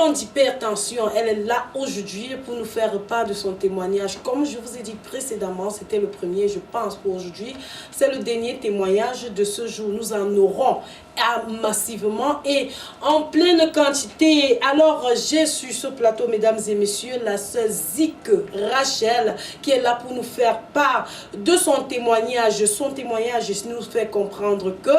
ans d'hypertension. Elle est là aujourd'hui pour nous faire part de son témoignage. Comme je vous ai dit précédemment, c'était le premier, je pense, pour aujourd'hui. C'est le dernier témoignage de ce jour. Nous en aurons massivement et en pleine quantité. Alors, j'ai sur ce plateau, mesdames et messieurs, la sœur Zik Rachel, qui est là pour nous faire part de son témoignage. Son témoignage nous fait comprendre que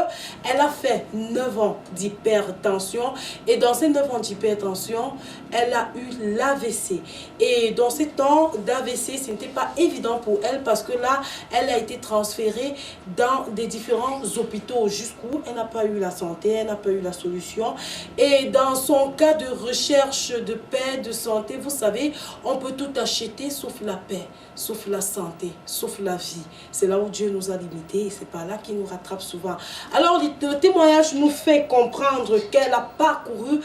elle a fait 9 ans d'hypertension et dans ces 9 ans d'hypertension, elle a eu l'AVC. Et dans ces temps d'AVC, ce n'était pas évident pour elle parce que là, elle a été transférée dans des différents hôpitaux jusqu'où elle n'a pas eu la santé, elle n'a pas eu la solution. Et dans son cas de recherche de paix, de santé, vous savez, on peut tout acheter sauf la paix, sauf la santé, sauf la vie. C'est là où Dieu nous a limités et c'est par là qu'il nous rattrape souvent. Alors, le témoignage nous fait comprendre qu'elle a parcouru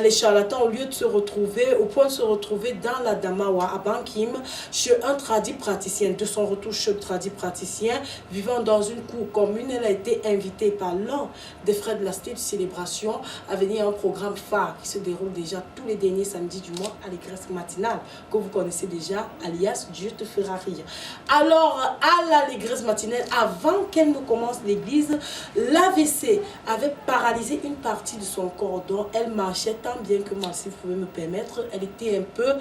les charlatans au lieu de se retrouver, au point de se retrouver dans la Damawa, à Bankim, chez un praticien. De son retour chez le praticien, vivant dans une cour commune, elle a été invitée par l'un des frères de la cité de célébration à venir à un programme phare qui se déroule déjà tous les derniers samedis du mois à l'église matinale, que vous connaissez déjà, alias Dieu te fera rire. Alors, à l'église matinale, avant qu'elle ne commence l'église, l'AVC avait paralysé une partie de son corps, dont elle marchait tant bien que mal, si vous pouvez me permettre. Elle était un peu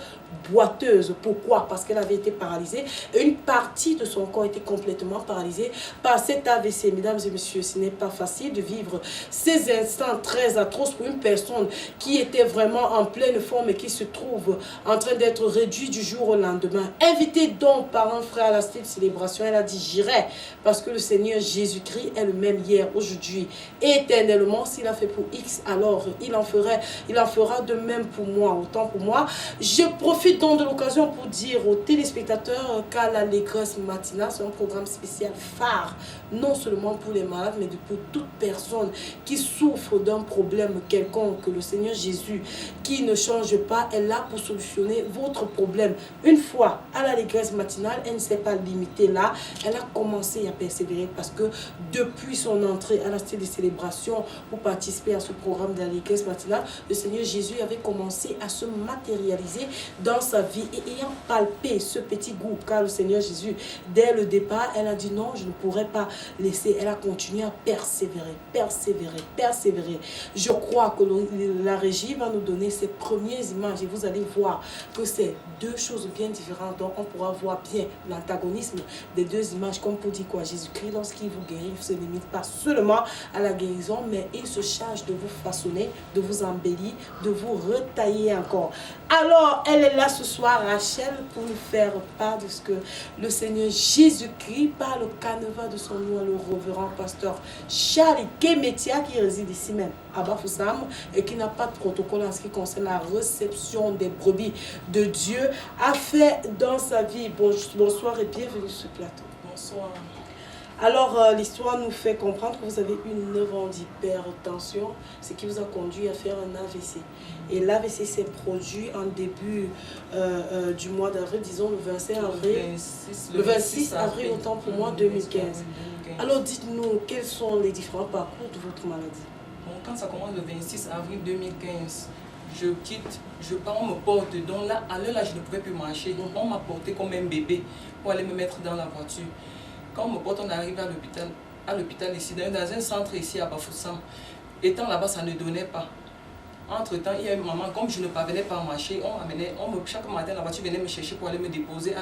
boiteuse. Pourquoi? Parce qu'elle avait été paralysée. Et une partie de son corps était complètement paralysée par cet AVC. Mesdames et messieurs, ce n'est pas facile de vivre ces instants très atroces pour une personne qui était vraiment en pleine forme et qui se trouve en train d'être réduite du jour au lendemain. Invitée donc par un frère à la cité de célébration, elle a dit: j'irai parce que le Seigneur Jésus-Christ est le même hier, aujourd'hui, éternellement. S'il a fait pour X, alors il en fera de même pour moi, autant pour moi. Je profite donc de l'occasion pour dire aux téléspectateurs qu'à l'Allégresse matinale, c'est un programme spécial phare, non seulement pour les malades, mais pour toute personne qui souffre d'un problème quelconque. Le Seigneur Jésus, qui ne change pas, est là pour solutionner votre problème. Une fois à l'Allégresse matinale, elle ne s'est pas limitée là, elle a commencé à persévérer parce que depuis son entrée à la cité des célébrations pour participer à ce programme de l'Allégresse matinale, le Seigneur Jésus avait commencé à se matérialiser dans sa vie et ayant palpé ce petit goût, car le Seigneur Jésus, dès le départ, elle a dit non, je ne pourrais pas laisser. Elle a continué à persévérer, persévérer, persévérer. Je crois que la régie va nous donner ses premières images et vous allez voir que c'est deux choses bien différentes. Donc on pourra voir bien l'antagonisme des deux images, comme pour dire quoi, Jésus-Christ, lorsqu'il vous guérit, il ne se limite pas seulement à la guérison, mais il se charge de vous façonner, de vous embellir, de vous retailler encore. Alors, elle est là ce soir, Rachel, pour nous faire part de ce que le Seigneur Jésus-Christ, par le canevas de son nom, le révérend pasteur Charles Kemetia, qui réside ici même, à Bafoussam, et qui n'a pas de protocole en ce qui concerne la réception des brebis de Dieu, a fait dans sa vie. Bonsoir et bienvenue sur ce plateau. Bonsoir. Alors, l'histoire nous fait comprendre que vous avez eu 9 ans d'hypertension, ce qui vous a conduit à faire un AVC. Et l'AVC s'est produit en début du mois d'avril, disons le 25 avril. Le 26 avril, autant pour moi, 2015. Alors, dites-nous, quels sont les différents parcours de votre maladie? Bon, quand ça commence le 26 avril 2015, je quitte, je pars, on me porte. Donc là, à l'heure là, je ne pouvais plus marcher. Donc on m'a porté comme un bébé pour aller me mettre dans la voiture. Quand on me porte, on arrive à l'hôpital ici, dans un centre ici à Bafoussam. Étant là-bas, ça ne donnait pas. Entre-temps, il y a une maman, comme je ne parvenais pas à marcher, chaque matin, la voiture venait me chercher pour aller me déposer à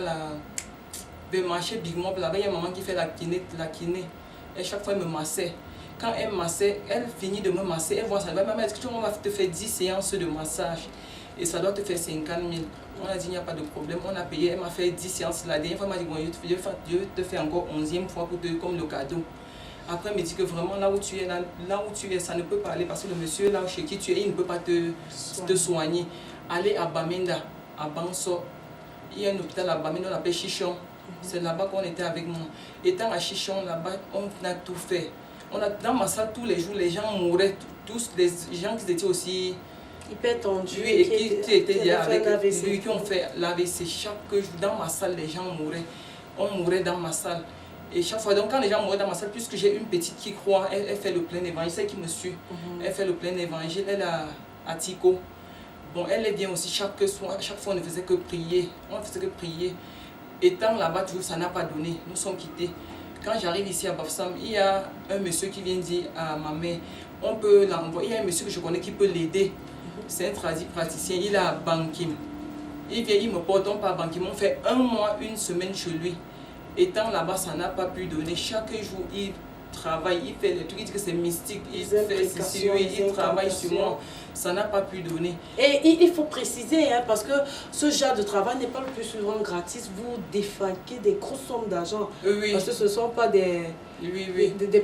le marché Big Mob. Là-bas, il y a une maman qui fait la kiné. Et chaque fois, elle me massait. Quand elle massait, elle finit de me masser, elle voit ça. Maman, est-ce que on va te faire 10 séances de massage? Et ça doit te faire 50 000. On a dit, il n'y a pas de problème. On a payé, elle m'a fait 10 séances. La dernière fois, elle m'a dit, bon, je te fais encore 11e fois comme le cadeau. Après, elle me dit que vraiment, là où tu es, ça ne peut pas aller parce que le monsieur là chez qui tu es, il ne peut pas te soigner. Allez à Bamenda, à Banso. Il y a un hôpital à Bamenda, on l'appelle Chichon. C'est là-bas qu'on était avec moi. Étant à Chichon, là-bas, on a tout fait. Dans ma salle, tous les jours, les gens mouraient. Tous les gens qui étaient aussi hyper tendus et qui étaient déjà avec lui, qui ont fait l'AVC. Chaque jour, dans ma salle, les gens mouraient. On mourait dans ma salle. Et chaque fois, donc quand les gens mouraient dans ma salle, puisque j'ai une petite qui croit, elle fait le plein évangile, c'est elle qui me suit. Elle fait le plein évangile, elle est à Tico. Bon, elle vient aussi chaque soir, chaque fois on ne faisait que prier. On ne faisait que prier. Étant là-bas, toujours, ça n'a pas donné. Nous sommes quittés. Quand j'arrive ici à Bafoussam, il y a un monsieur qui vient dire à ma mère, on peut l'envoyer. Il y a un monsieur que je connais qui peut l'aider. C'est un praticien, il est à Bankim. Il vient, il me porte, on part à Bankim. On fait 1 mois, 1 semaine chez lui. Étant là-bas, ça n'a pas pu donner. Chaque jour, il travaille, il fait des trucs, il dit que c'est mystique, il fait ceci, il travaille sur moi. Ça n'a pas pu donner. Et il faut préciser, hein, parce que ce genre de travail n'est pas le plus souvent gratis. Vous défalquez des grosses sommes d'argent. Oui. Parce que ce ne sont pas des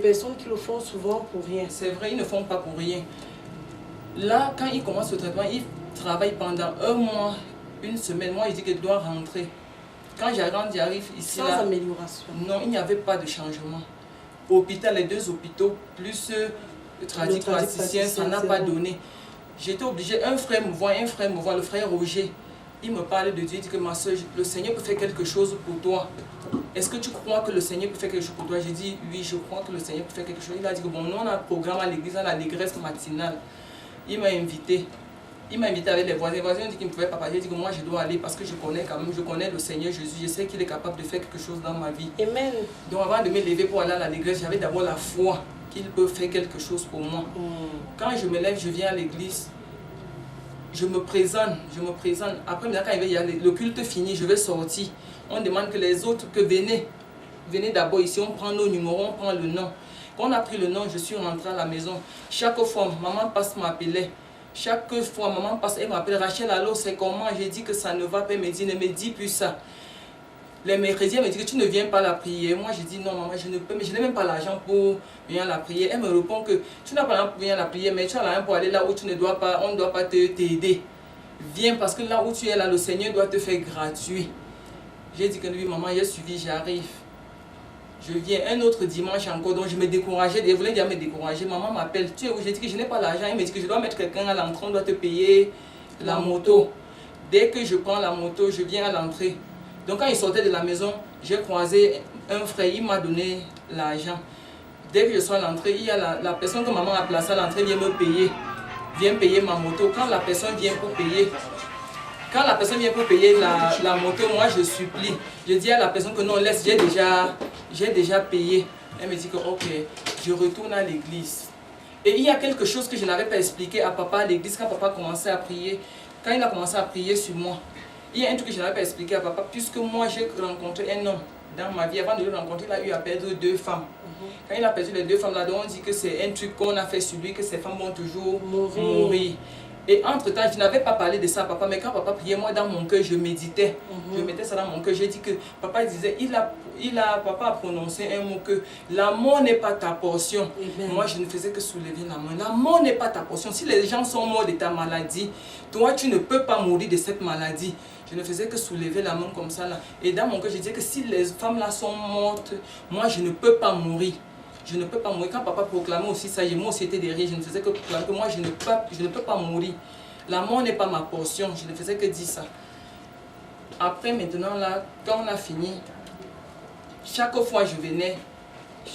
personnes qui le font souvent pour rien. C'est vrai, ils ne font pas pour rien. Là, quand il commence le traitement, il travaille pendant 1 mois, 1 semaine. Moi, il dit qu'il doit rentrer. Quand j'arrive ici, sans amélioration. Non, il n'y avait pas de changement. Hôpital, les 2 hôpitaux, plus le praticien, ça n'a pas donné. J'étais obligée, un frère me voit, le frère Roger. Il me parle de Dieu, il dit que ma soeur, le Seigneur peut faire quelque chose pour toi. Est-ce que tu crois que le Seigneur peut faire quelque chose pour toi? J'ai dit oui, je crois que le Seigneur peut faire quelque chose. Il a dit que bon, nous on a un programme à l'église, à la négresse matinale. Il m'a invité. Il m'a invité avec les voisins. Les voisins ont dit qu'ils ne pouvaient pas parler. J'ai dit que moi je dois aller parce que je connais quand même, je connais le Seigneur Jésus. Je sais qu'il est capable de faire quelque chose dans ma vie. Amen. Donc avant de me lever pour aller à la négresse, j'avais d'abord la foi qu'il peut faire quelque chose pour moi. Quand je me lève, je viens à l'église. Je me présente. Après, quand il y a le culte fini, je vais sortir. On demande que les autres que venez d'abord ici, on prend nos numéros, on prend le nom. Quand on a pris le nom, je suis rentrée à la maison. Chaque fois, maman passe m'appeler. Chaque fois, maman passe, elle m'appelle, Rachel, allô, c'est comment? J'ai dit que ça ne va pas, elle me dit, ne me dis plus ça. Les mercredis, elle me dit que tu ne viens pas à la prière. Moi, je dis non, maman, je ne peux, mais je n'ai même pas l'argent pour venir à la prière. Elle me répond que tu n'as pas l'argent pour venir à la prière, mais tu as l'argent pour aller là où tu ne dois pas, on ne doit pas t'aider. Viens parce que là où tu es là, le Seigneur doit te faire gratuit. J'ai dit que oui, maman, j'ai suivi, j'arrive. Je viens un autre dimanche encore, donc je me décourageais, elle voulait déjà me décourager. Maman m'appelle, tu es où? J'ai dit que je n'ai pas l'argent. Elle me dit que je dois mettre quelqu'un à l'entrée, on doit te payer la moto. Dès que je prends la moto, je viens à l'entrée. Donc quand il sortait de la maison, j'ai croisé un frère, il m'a donné l'argent. Dès que je suis à l'entrée, il y a la personne que maman a placée à l'entrée vient me payer. Vient payer ma moto. Quand la personne vient pour payer, la moto, moi je supplie. Je dis à la personne que non, laisse, j'ai déjà payé. Elle me dit que ok, je retourne à l'église. Et il y a quelque chose que je n'avais pas expliqué à papa à l'église quand papa commençait à prier. Quand il a commencé à prier sur moi, il y a un truc que je n'avais pas expliqué à papa, puisque moi j'ai rencontré un homme dans ma vie. Avant de le rencontrer, il a eu à perdre 2 femmes. Quand il a perdu les 2 femmes là, on dit que c'est un truc qu'on a fait sur lui, que ces femmes vont toujours mourir. Et entre-temps, je n'avais pas parlé de ça à papa, mais quand papa priait, moi dans mon cœur, je méditais. Je mettais ça dans mon cœur. J'ai dit que papa disait, papa a prononcé un mot que la mort n'est pas ta portion. Amen. Moi, je ne faisais que soulever la main. La mort n'est pas ta portion. Si les gens sont morts de ta maladie, toi, tu ne peux pas mourir de cette maladie. Je ne faisais que soulever la main comme ça là. Et dans mon cœur, je disais que si les femmes là sont mortes, moi, je ne peux pas mourir. Je ne peux pas mourir. Quand papa proclamait aussi ça, moi aussi j'étais derrière, je ne faisais que proclamer que moi je ne peux pas mourir. La mort n'est pas ma portion, je ne faisais que dire ça. Après maintenant là, quand on a fini, chaque fois je venais,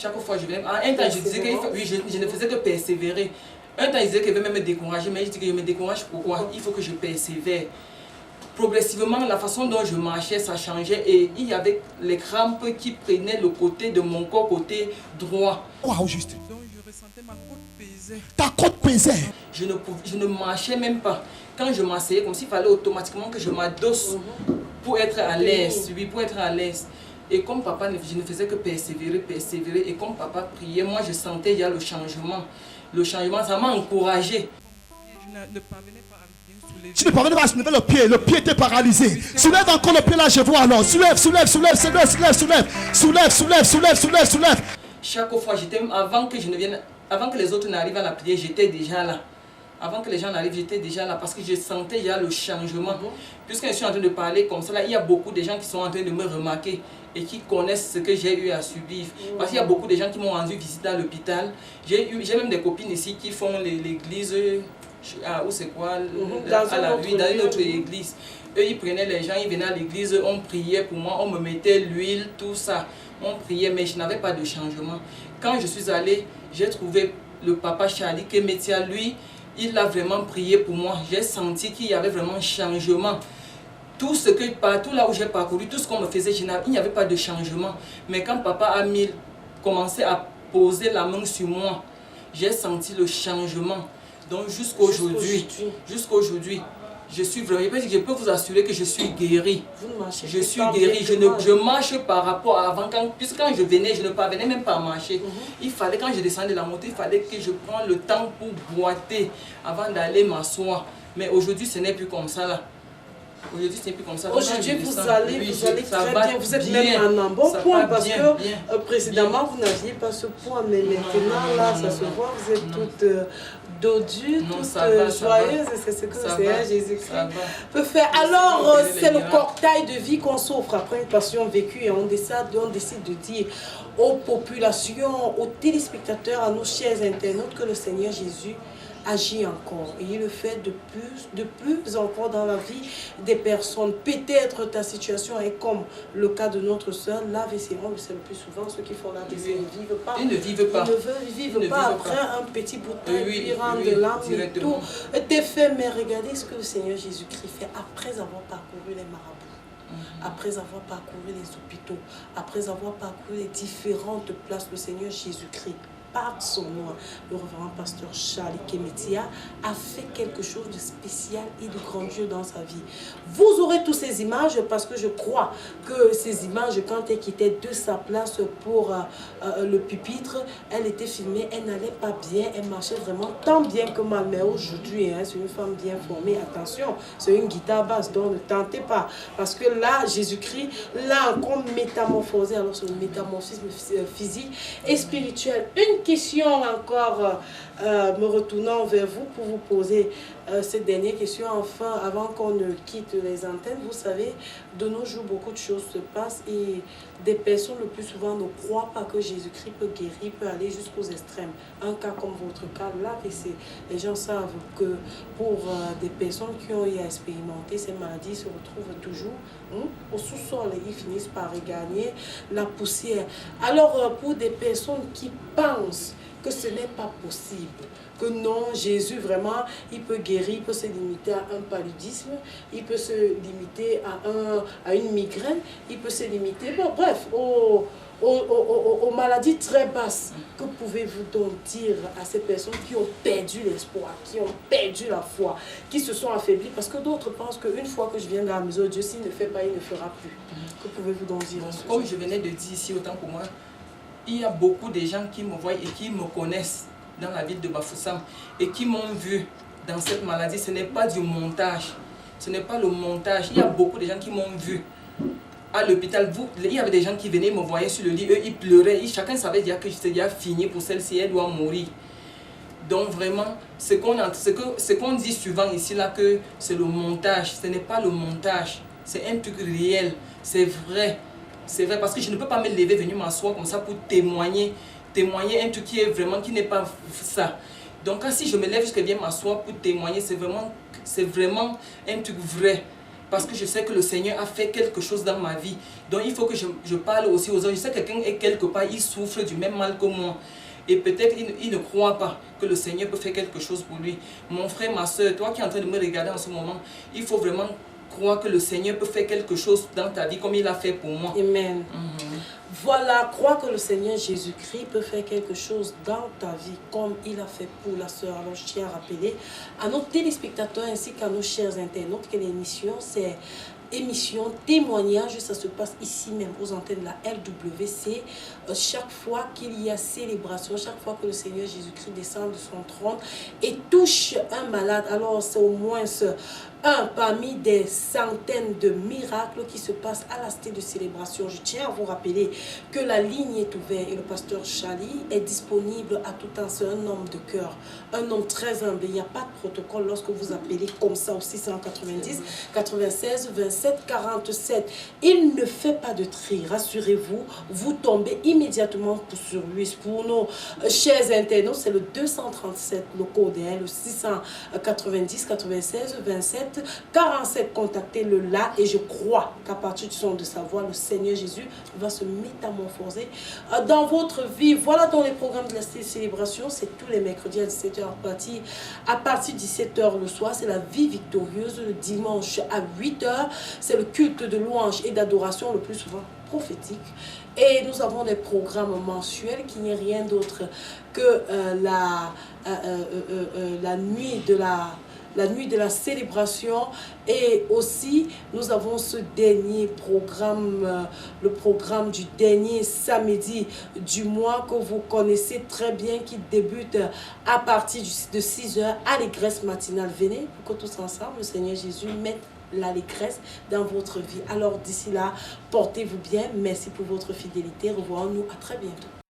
un temps je disais que oui, je ne faisais que persévérer. Un temps il disait qu'il veut même me décourager, mais je dis que je me décourage pourquoi? Il faut que je persévère. Progressivement, la façon dont je marchais, ça changeait et il y avait les crampes qui prenaient le côté de mon corps, côté droit. Wow, juste. Donc je ressentais ma côte pesée. Ta côte pesait. Je ne marchais même pas. Quand je m'asseyais, comme s'il fallait automatiquement que je m'adosse pour être à l'aise. Oui, pour être à l'aise. Et comme papa, je ne faisais que persévérer. Et comme papa priait, moi je sentais il y a le changement. Le changement, ça m'a encouragé. Je ne parvenais pas à bien soulever. Tu ne parvenais pas à soulever le pied était paralysé. Soulève encore le pied là, je vois alors. Soulève. Chaque fois, avant que les autres n'arrivent à la prière, j'étais déjà là. Avant que les gens n'arrivent, j'étais déjà là parce que je sentais il y a le changement. Puisque je suis en train de parler comme ça, là, il y a beaucoup de gens qui sont en train de me remarquer et qui connaissent ce que j'ai eu à subir. Parce qu'il y a beaucoup de gens qui m'ont rendu visite à l'hôpital. J'ai même des copines ici qui font l'église, où c'est quoi, dans une autre église. Eux, ils prenaient les gens, ils venaient à l'église, on priait pour moi, on me mettait l'huile, tout ça. On priait, mais je n'avais pas de changement. Quand je suis allée, j'ai trouvé le papa Charlie Kemetia, lui, il a vraiment prié pour moi. J'ai senti qu'il y avait vraiment un changement. Tout ce que, partout là où j'ai parcouru, tout ce qu'on me faisait, il n'y avait pas de changement. Mais quand papa a commencé à poser la main sur moi, j'ai senti le changement. Donc jusqu'aujourd'hui, je suis vraiment, je peux vous assurer que je suis guéri. Je suis guéri. Je marche par rapport à avant. Puisque quand je venais, je ne parvenais même pas à marcher. Il fallait, quand je descendais de la moto, il fallait que je prenne le temps pour boiter avant d'aller m'asseoir. Mais aujourd'hui, ce n'est plus comme ça là. Aujourd'hui, ce n'est plus comme ça. Aujourd'hui, vous allez très bien. Vous êtes même en un bon point parce que précédemment, vous n'aviez pas ce point. Mais maintenant, là, ça se voit. Vous êtes toute dodue, toute joyeuse. C'est ce que le Seigneur Jésus-Christ peut faire. Alors, c'est le cocktail de vie qu'on s'offre après une passion vécue. Et on décide de dire aux populations, aux téléspectateurs, à nos chers internautes que le Seigneur Jésus agit encore et il le fait de plus encore dans la vie des personnes. Peut-être ta situation est comme le cas de notre soeur, la vaisselle, c'est le plus souvent ceux qui font la vaisselle ne vivent pas. Ils ne vivent pas. Ils ne vivent pas après un petit bout de temps, puis rendent de l'âme et tout. T'es fait, mais regardez ce que le Seigneur Jésus-Christ fait après avoir parcouru les marabouts. Après avoir parcouru les hôpitaux, après avoir parcouru les différentes places, le Seigneur Jésus-Christ, par son nom, le révérend pasteur Charlie Kemetia a fait quelque chose de spécial et de grandiose dans sa vie. Vous aurez toutes ces images parce que je crois que ces images, quand elle quittait de sa place pour le pupitre, elle était filmée, elle n'allait pas bien, elle marchait vraiment tant bien que mal. Mais aujourd'hui, c'est une femme bien formée, attention, c'est une guitare basse, donc ne tentez pas. Parce que là, Jésus-Christ l'a encore métamorphosé, alors c'est une métamorphisme physique et spirituel. Une question encore, me retournant vers vous pour vous poser cette dernière question, enfin, avant qu'on ne quitte les antennes. Vous savez, de nos jours, beaucoup de choses se passent et des personnes le plus souvent ne croient pas que Jésus-Christ peut guérir, peut aller jusqu'aux extrêmes. Un cas comme votre cas, là, les gens savent que pour des personnes qui ont eu à expérimenter ces maladies, se retrouvent toujours au sous-sol et ils finissent par regagner la poussière. Alors, pour des personnes qui pensent que ce n'est pas possible, que non, Jésus vraiment, il peut guérir, il peut se limiter à un paludisme, il peut se limiter à une migraine, il peut se limiter, bon, bref, aux maladies très basses. Que pouvez-vous donc dire à ces personnes qui ont perdu l'espoir, qui ont perdu la foi, qui se sont affaiblies? Parce que d'autres pensent qu'une fois que je viens dans la maison de Dieu, s'il ne fait pas, il ne fera plus. Que pouvez-vous donc dire à ce Comme je venais de dire ici, autant pour moi, il y a beaucoup de gens qui me voient et qui me connaissent dans la ville de Bafoussam et qui m'ont vu dans cette maladie. Ce n'est pas du montage. Ce n'est pas le montage. Il y a beaucoup de gens qui m'ont vu à l'hôpital. Il y avait des gens qui venaient me voyaient sur le lit. Eux, ils pleuraient. Chacun savait déjà que j'étais déjà fini pour celle-ci. Elle doit mourir. Donc vraiment, ce qu'on dit souvent ici, là, que c'est le montage. Ce n'est pas le montage. C'est un truc réel. C'est vrai. C'est vrai parce que je ne peux pas me lever, venir m'asseoir comme ça pour témoigner un truc qui est vraiment, qui n'est pas ça. Donc si je me lève jusqu'à viens m'asseoir pour témoigner, c'est vraiment un truc vrai. Parce que je sais que le Seigneur a fait quelque chose dans ma vie. Donc il faut que je parle aussi aux autres. Je sais que quelqu'un est quelque part, il souffre du même mal que moi. Et peut-être il ne croit pas que le Seigneur peut faire quelque chose pour lui. Mon frère, ma soeur, toi qui es en train de me regarder en ce moment, il faut vraiment croire que le Seigneur peut faire quelque chose dans ta vie comme il a fait pour moi. Amen. Voilà, crois que le Seigneur Jésus-Christ peut faire quelque chose dans ta vie comme il a fait pour la sœur. Alors je tiens à rappeler à nos téléspectateurs ainsi qu'à nos chers internautes que l'émission, c'est émission témoignage, ça se passe ici même aux antennes de la LWC. Chaque fois qu'il y a célébration, chaque fois que le Seigneur Jésus-Christ descend de son trône et touche un malade, alors c'est au moins un parmi des centaines de miracles qui se passent à la cité de célébration. Je tiens à vous rappeler que la ligne est ouverte et le pasteur Charlie est disponible à tout temps. C'est un homme de cœur, un homme très humble. Il n'y a pas de protocole lorsque vous appelez comme ça au 690 96 27 47. Il ne fait pas de tri, rassurez-vous, vous tombez immédiatement sur lui. Pour nos chers internautes, c'est le 237, le code, le 690 96 27 47 47. Contactez-le là et je crois qu'à partir du son de sa voix, le Seigneur Jésus va se métamorphoser dans votre vie. Voilà dans les programmes de la célébration, c'est tous les mercredis à 17h à partir de 17h le soir, c'est la vie victorieuse. Le dimanche à 8h, c'est le culte de louange et d'adoration, le plus souvent prophétique. Et nous avons des programmes mensuels qui n'est rien d'autre que la nuit de la célébration. Et aussi nous avons ce dernier programme, le programme du dernier samedi du mois que vous connaissez très bien, qui débute à partir de 6h, allégresse matinale. Venez pour que tous ensemble le Seigneur Jésus mette l'allégresse dans votre vie. Alors d'ici là, portez-vous bien. Merci pour votre fidélité. Revoyons-nous à très bientôt.